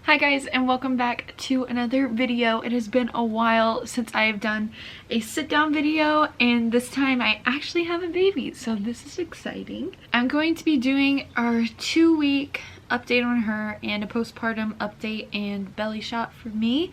Hi guys, and welcome back to another video. It has been a while since I have done a sit down video, and this time I actually have a baby, so this is exciting. I'm going to be doing our 2-week update on her and a postpartum update and belly shot for me.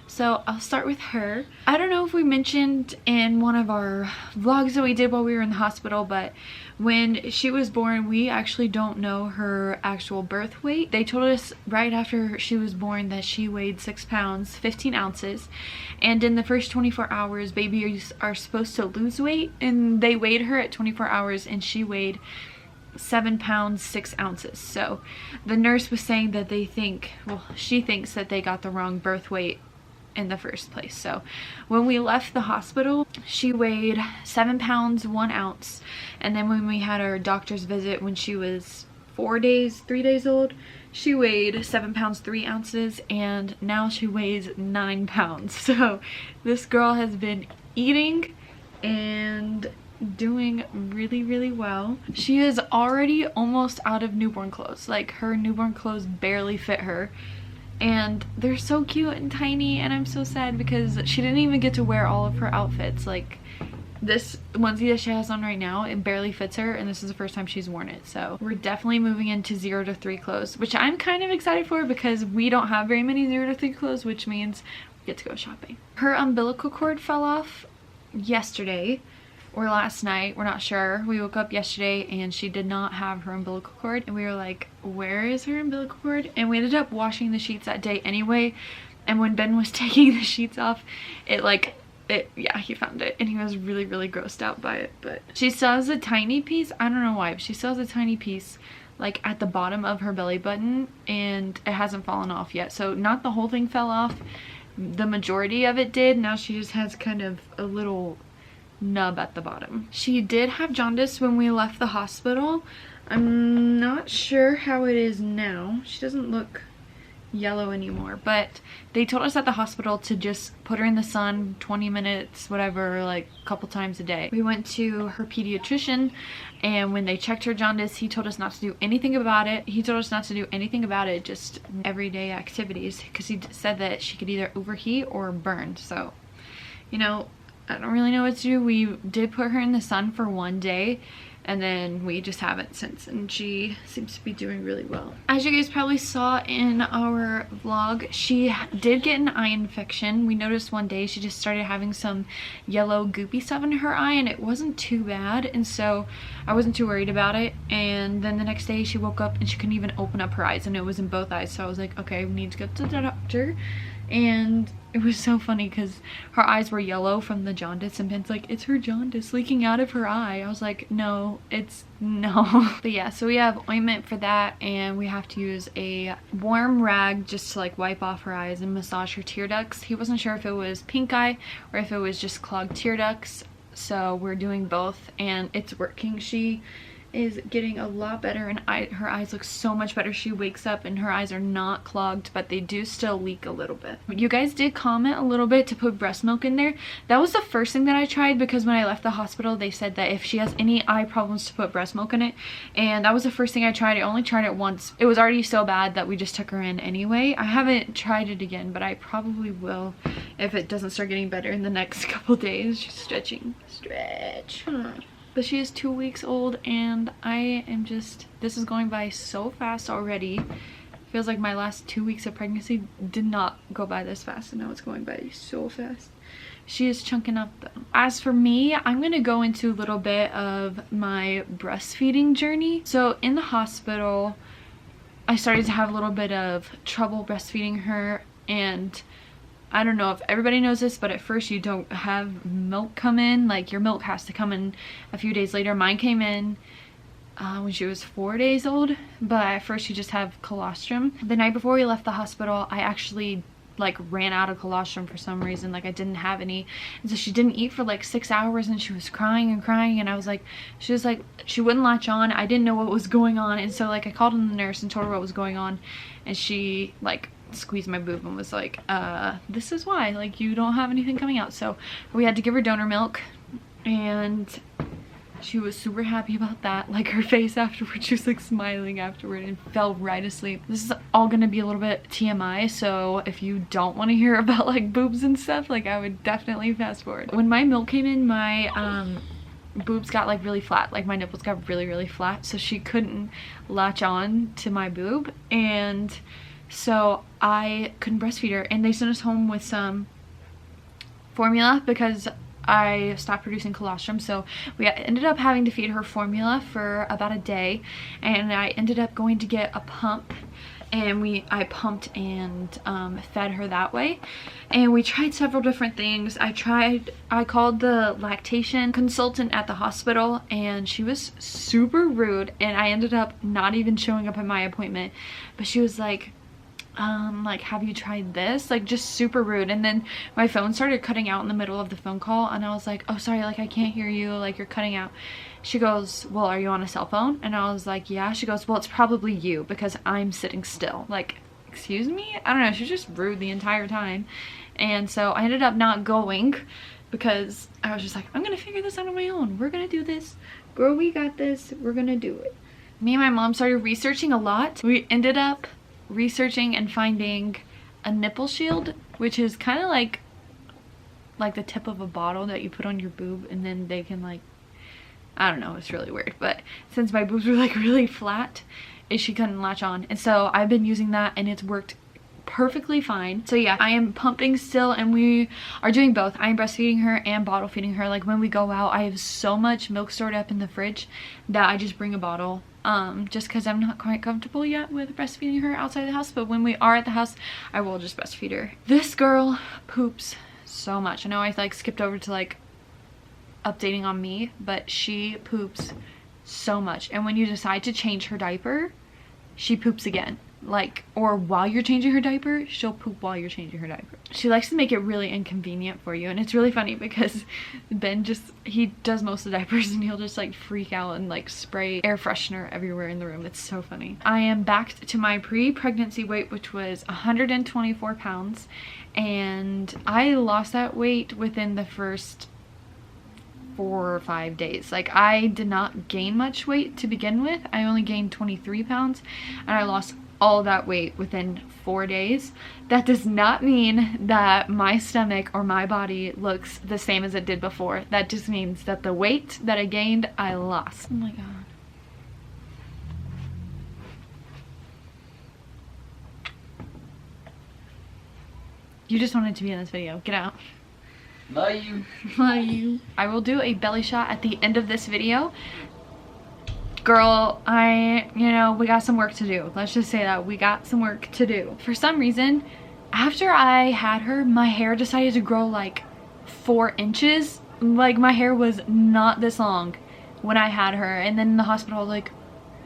So I'll start with her. I don't know if we mentioned in one of our vlogs that we did while we were in the hospital, but when she was born, we actually don't know her actual birth weight. They told us right after she was born that she weighed 6 pounds, 15 ounces. And in the first 24 hours, babies are supposed to lose weight. And they weighed her at 24 hours and she weighed 7 pounds 6 ounces. So the nurse was saying that she thinks that they got the wrong birth weight in the first place. So when we left the hospital, she weighed 7 pounds 1 ounce, and then when we had our doctor's visit when she was 3 days old, she weighed 7 pounds 3 ounces, and now she weighs 9 pounds. So this girl has been eating and doing really well. She is already almost out of newborn clothes. Like, her newborn clothes barely fit her, and they're so cute and tiny, and I'm so sad because she didn't even get to wear all of her outfits. Like, this onesie that she has on right now, it barely fits her, and this is the first time she's worn it. So we're definitely moving into 0 to 3 clothes, which I'm kind of excited for because we don't have very many 0 to 3 clothes, which means we get to go shopping. Her umbilical cord fell off yesterday or last night, we're not sure. We woke up yesterday and she did not have her umbilical cord, and we were like, where is her umbilical cord? And we ended up washing the sheets that day anyway, and when Ben was taking the sheets off, yeah, he found it and he was really grossed out by it. But she still has a tiny piece, I don't know why, but she still has a tiny piece like at the bottom of her belly button, and it hasn't fallen off yet. So not the whole thing fell off, the majority of it did. Now she just has kind of a little nub at the bottom. She did have jaundice when we left the hospital. I'm not sure how it is now. She doesn't look yellow anymore, but they told us at the hospital to just put her in the sun 20 minutes, whatever, like a couple times a day. We went to her pediatrician, and when they checked her jaundice, he told us not to do anything about it. Just everyday activities, because he said that she could either overheat or burn. So, you know, I don't really know what to do. We did put her in the sun for 1 day, and then we just haven't since, and she seems to be doing really well. As you guys probably saw in our vlog, she did get an eye infection. We noticed one day she just started having some yellow goopy stuff in her eye, and it wasn't too bad, and so I wasn't too worried about it. And then the next day she woke up and she couldn't even open up her eyes, and it was in both eyes. So I was like, okay, we need to go to the doctor. And it was so funny because her eyes were yellow from the jaundice, and Ben's like, it's her jaundice leaking out of her eye. I was like, no, it's no. But yeah, so we have ointment for that, and we have to use a warm rag just to like wipe off her eyes and massage her tear ducts. He wasn't sure if it was pink eye or if it was just clogged tear ducts, so we're doing both, and it's working. She is getting a lot better, and her eyes look so much better. She wakes up and her eyes are not clogged, but they do still leak a little bit. You guys did comment a little bit to put breast milk in there. That was the first thing that I tried, because when I left the hospital they said that if she has any eye problems to put breast milk in it, and that was the first thing I tried. I only tried it once. It was already so bad that we just took her in anyway. I haven't tried it again, but I probably will if it doesn't start getting better in the next couple days. She's stretching. Stretch. But she is 2 weeks old, and I am just, this is going by so fast already. Feels like my last 2 weeks of pregnancy did not go by this fast, and now it's going by so fast. She is chunking up though. As for me, I'm going to go into a little bit of my breastfeeding journey. So in the hospital, I started to have a little bit of trouble breastfeeding her, and I don't know if everybody knows this, but at first you don't have milk come in. Like, your milk has to come in a few days later. Mine came in when she was 4 days old, but at first you just have colostrum. The night before we left the hospital, I actually like ran out of colostrum for some reason. Like, I didn't have any, and so she didn't eat for like 6 hours, and she was crying and crying, and I was like, she wouldn't latch on. I didn't know what was going on, and so like I called in the nurse and told her what was going on, and she like squeezed my boob and was like, this is why, like, you don't have anything coming out. So we had to give her donor milk, and She was super happy about that. Like her face afterwards, she was like smiling afterward and fell right asleep. This is all gonna be a little bit TMI, so if you don't want to hear about like boobs and stuff, like I would definitely fast forward. When my milk came in, my boobs got like really flat, like my nipples got really flat, so she couldn't latch on to my boob, and so I couldn't breastfeed her, and they sent us home with some formula because I stopped producing colostrum. So we ended up having to feed her formula for about a day, and I ended up going to get a pump, and I pumped and fed her that way. And we tried several different things. I called the lactation consultant at the hospital, and she was super rude, and I ended up not even showing up at my appointment. But she was like, have you tried this? Like, just super rude. And then my phone started cutting out in the middle of the phone call, and I was like, oh sorry, like I can't hear you, like you're cutting out. She goes, well, are you on a cell phone? And I was like, yeah. She goes, well, it's probably you because I'm sitting still. Like, excuse me? I don't know, she was just rude the entire time. And so I ended up not going because I was just like, I'm gonna figure this out on my own. We're gonna do this, girl, we got this, we're gonna do it. Me and my mom started researching a lot. We ended up researching and finding a nipple shield, which is kind of like the tip of a bottle that you put on your boob, and then they can, like, I don't know, it's really weird. But since my boobs were like really flat, she couldn't latch on, and so I've been using that, and it's worked perfectly fine. So yeah, I am pumping still, and we are doing both. I am breastfeeding her and bottle feeding her. Like when we go out, I have so much milk stored up in the fridge that I just bring a bottle, just because I'm not quite comfortable yet with breastfeeding her outside the house. But when we are at the house, I will just breastfeed her. This girl poops so much. I know I like skipped over to like updating on me, but she poops so much. And when you decide to change her diaper, she poops again. Like, or while you're changing her diaper, she'll poop while you're changing her diaper. She likes to make it really inconvenient for you, and it's really funny because Ben he does most of the diapers, and he'll just like freak out and like spray air freshener everywhere in the room. It's so funny. I am back to my pre-pregnancy weight, which was 124 pounds, and I lost that weight within the first 4 or 5 days. Like, I did not gain much weight to begin with. I only gained 23 pounds, and I lost all that weight within 4 days. That does not mean that my stomach or my body looks the same as it did before. That just means that the weight that I gained, I lost. Oh my god. You just wanted to be in this video. Get out. Love you. Love you. I will do a belly shot at the end of this video. Girl, we got some work to do. Let's just say that we got some work to do. For some reason, after I had her, my hair decided to grow like 4 inches. Like, my hair was not this long when I had her, and then in the hospital I was like,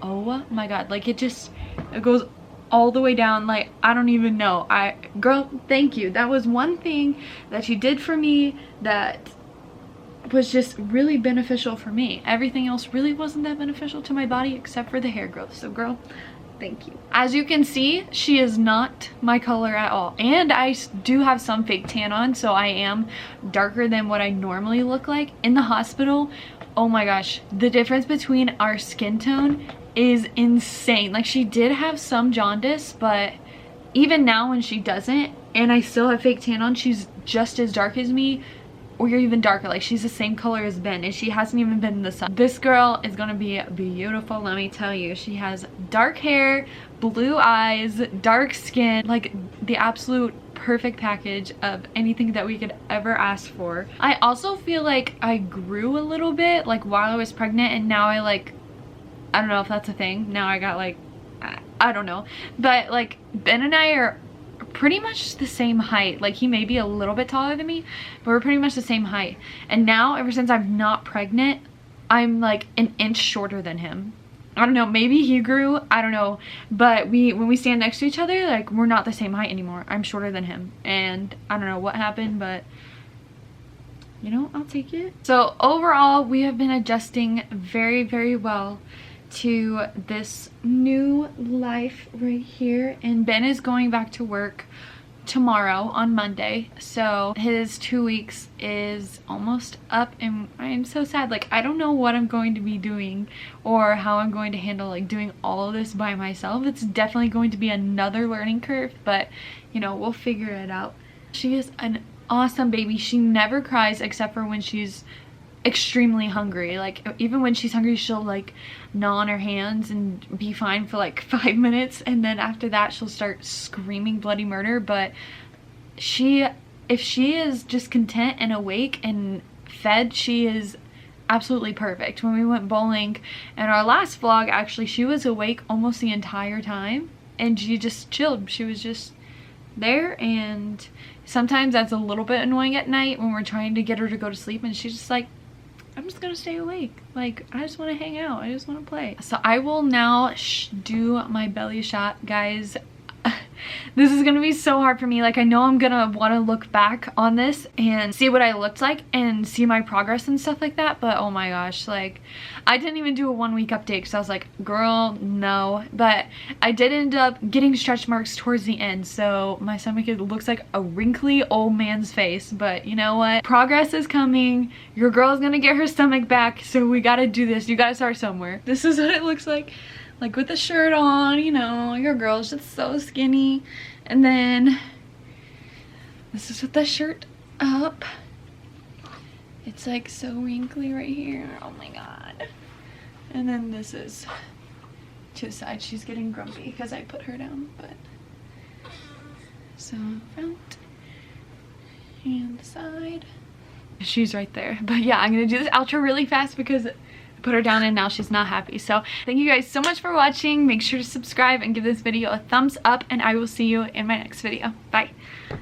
oh my god, like it goes all the way down. Like, I don't even know. Girl, thank you. That was one thing that you did for me that was just really beneficial for me. Everything else really wasn't that beneficial to my body except for the hair growth. So girl, thank you. As you can see, she is not my color at all, and I do have some fake tan on, so I am darker than what I normally look like. In the hospital, oh my gosh, the difference between our skin tone is insane. Like, she did have some jaundice, but even now when she doesn't and I still have fake tan on, she's just as dark as me, or you're even darker. Like, she's the same color as Ben, and she hasn't even been in the sun. This girl is gonna be beautiful, let me tell you. She has dark hair, blue eyes, dark skin, like the absolute perfect package of anything that we could ever ask for. I also feel like I grew a little bit, like while I was pregnant, and now I don't know if that's a thing. Now I got like, I don't know. But like, Ben and I are pretty much the same height. Like, he may be a little bit taller than me, but we're pretty much the same height. And now, ever since I'm not pregnant, I'm like an inch shorter than him. I don't know, maybe he grew, I don't know. But when we stand next to each other, like, we're not the same height anymore. I'm shorter than him. And I don't know what happened, but you know, I'll take it. So overall, we have been adjusting very, very well to this new life right here, and Ben is going back to work tomorrow on Monday, so his 2 weeks is almost up, and I'm so sad. Like, I don't know what I'm going to be doing or how I'm going to handle like doing all of this by myself. It's definitely going to be another learning curve, but you know, we'll figure it out. She is an awesome baby. She never cries except for when she's extremely hungry. Like, even when she's hungry, she'll like gnaw on her hands and be fine for like 5 minutes, and then after that she'll start screaming bloody murder. But if she is just content and awake and fed, she is absolutely perfect. When we went bowling in our last vlog, actually, she was awake almost the entire time and she just chilled. She was just there, and sometimes that's a little bit annoying at night when we're trying to get her to go to sleep and she's just like, I'm just gonna stay awake. Like, I just want to hang out. I just want to play. So I will now do my belly shot, guys. This is gonna be so hard for me. Like, I know I'm gonna want to look back on this and see what I looked like and see my progress and stuff like that, but oh my gosh, like, I didn't even do a 1 week update because I was like, girl, no. But I did end up getting stretch marks towards the end, so my stomach, it looks like a wrinkly old man's face. But you know what, progress is coming. Your girl's gonna get her stomach back, so we gotta do this. You gotta start somewhere. This is what it looks like with the shirt on, you know, your girl's just so skinny. And then this is with the shirt up. It's like so wrinkly right here. Oh my god. And then this is to the side. She's getting grumpy because I put her down, but so front and the side. She's right there. But yeah, I'm gonna do this outro really fast because put her down and now she's not happy. So thank you guys so much for watching. Make sure to subscribe and give this video a thumbs up, and I will see you in my next video. Bye.